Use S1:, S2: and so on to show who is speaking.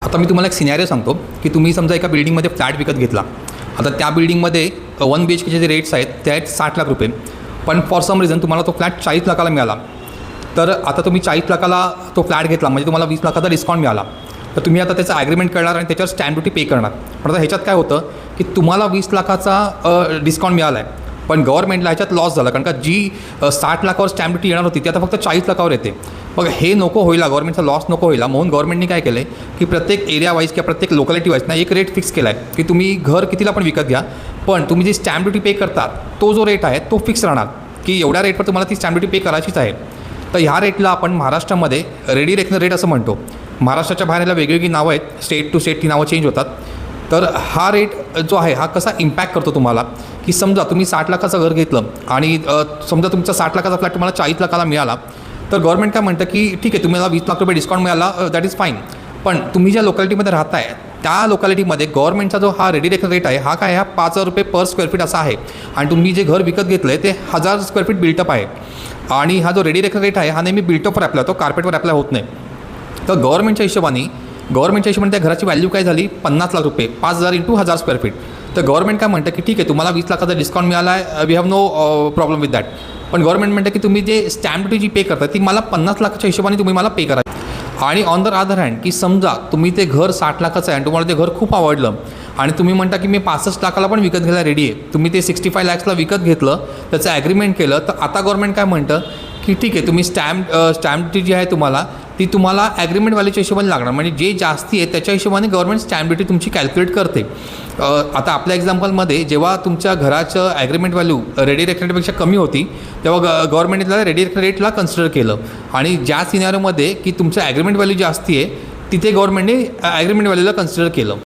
S1: आता मी तुम्हाला एक सिनॅरिओ सांगतो की तुम्ही समजा एका बिल्डिंगमध्ये फ्लॅट विकत घेतला. आता त्या बिल्डिंगमध्ये 1 BHKचे जे रेट्स आहेत ते आहेत 60 लाख रुपये, पण फॉर सम रिझन तुम्हाला तो फ्लॅट 40 लाखाला मिळाला. तर आता तुम्ही 40 लाखाला तो फ्लॅट घेतला म्हणजे तुम्हाला 20 लाखाचा डिस्काउंट मिळाला. तर तुम्ही आता त्याचं ॲग्रीमेंट करणार आणि त्याच्यावर स्टॅम्प ड्युटी पे करणार. पण आता ह्याच्यात काय होतं की तुम्हाला 20 लाखाचा डिस्काउंट मिळाला आहे, पण गव्हर्नमेंटला ह्याच्यात लॉस झाला, कारण का जी 60 लाखावर स्टॅम्प ड्युटी येणार होती ती आता फक्त 40 लाखावर येते. मग हे नको होईला, गव्हर्नमेंटचा लॉस नको होईला म्हणून गव्हर्नमेंटने काय केलं आहे की प्रत्येक एरिया वाईज किंवा प्रत्येक लोकॅलिटी वाईज ना एक रेट फिक्स केला आहे की तुम्ही घर कितीला पण विकत घ्या, पण तुम्ही जी स्टॅम्प ड्युटी पे करतात तो जो रेट आहे तो फिक्स राहणार की एवढ्या रेटवर तुम्हाला ती स्टॅम्प ड्युटी पे करायचीच आहे. तर ह्या रेटला आपण महाराष्ट्रामध्ये रेडी रेकनर रेट असं म्हणतो. महाराष्ट्राच्या बाहेर याला वेगवेगळी नावं आहेत, स्टेट टू स्टेट ती नावं चेंज होतात. तर हा रेट जो आहे हा कसा इम्पॅक्ट करतो तुम्हाला की समजा तुम्ही 60 लाखाचं घर घेतलं आणि समजा तुमचा 60 लाखाचा फ्लॅट तुम्हाला 40 लाखाला मिळाला, तर गव्हर्नमेंट काय म्हणतं की ठीक आहे तुम्हाला 20 लाख रुपये डिस्काउंट मिळाला, दॅट इज फाईन. पण तुम्ही ज्या लोकॅलिटीमध्ये राहताय त्या लोकॅलिटीमध्ये गव्हर्नमेंटचा जो हा रेडी रेकनर रेट आहे हा काय हा 5,000 रुपये पर स्क्वेअर फीट असा आहे, आणि तुम्ही जे घर विकत घेतलं आहे ते 1000 स्क्वेअर फीट बिल्टअप आहे. आणि हा जो रेडी रेकनर रेट आहे हा नेहमी बिल्टअपवर अप्लाय होतो, कार्पेटवर अप्लाय होत नाही. तर गव्हर्नमेंटच्या हिशोबाने त्या घराची व्हॅल्यू काय झाली 50 लाख रुपये, 5000 × 1000 स्क्वेअर फीट. तर गव्हर्नमेंट काय म्हणतं की ठीक आहे तुम्हाला 20 लाखाचा डिस्काउंट मिळाला आहे, we have no problem with that. पण गव्हर्नमेंट म्हणतं की तुम्ही जे स्टॅम्प ड्युटी जी पे करता ती मला 50 लाखाच्या हिशोबाने तुम्ही मला पे करा. आणि ऑन द अदर हँड की समजा तुम्ही ते घर 60 लाखाचं आहे आणि तुम्हाला ते घर खूप आवडलं आणि तुम्ही म्हणता की मी 65 लाखाला पण विकत घ्यायला रेडी आहे, तुम्ही ते 65 लॅक्सला विकत घेतलं, त्याचं ॲग्रीमेंट केलं, तर आता गव्हर्नमेंट काय म्हणतं की ठीक आहे तुम्ही स्टॅम्प ड्युटी जी आहे तुम्हाला ती तुम्हाला ॲग्रीमेंट व्हॅल्यूच्या हिशोबाने लागणार, म्हणजे जे जास्ती आहे त्याच्या हिशोबाने गव्हर्नमेंट स्टॅम्प ड्युटी तुमची कॅल्क्युलेट करते. आता आपल्या एक्झाम्पलमध्ये जेव्हा तुमच्या घराचं ॲग्रीमेंट व्हॅल्यू रेडी रेकनर रेटपेक्षा कमी होती तेव्हा गव्हर्नमेंटने त्याला रेडी रेकनर रेटला कन्सिडर केलं. आणि ज्या सिनारिओमध्ये की तुमचं ॲग्रीमेंट व्हॅल्यू जास्ती आहे तिथे गव्हर्नमेंटने ॲग्रीमेंट व्हॅल्यूला कन्सिडर केलं.